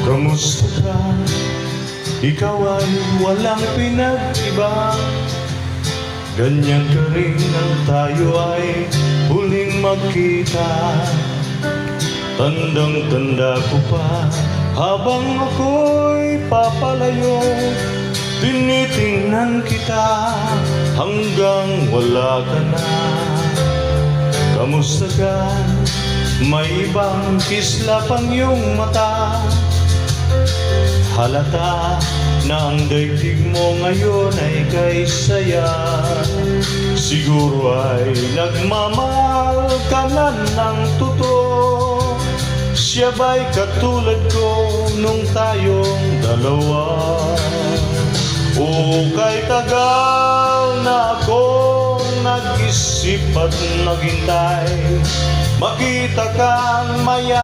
Kamusta ka? Ikaw ay walang pinag-iba. Ganyan ka rin nang tayo ay huling magkita. Tandang-tanda ko pa, habang ako'y papalayo, tinitingnan kita hanggang wala ka na. Kamusta ka? May ibang kislap ang iyong mata. Halata na ang daigdig mo ngayon ay kay saya. Siguro ay nagmamahal ka na ng totoo. Siya ba'y katulad ko nung tayong dalawa? O kay tagal na akong nag-isip at naghintay, makita kang maya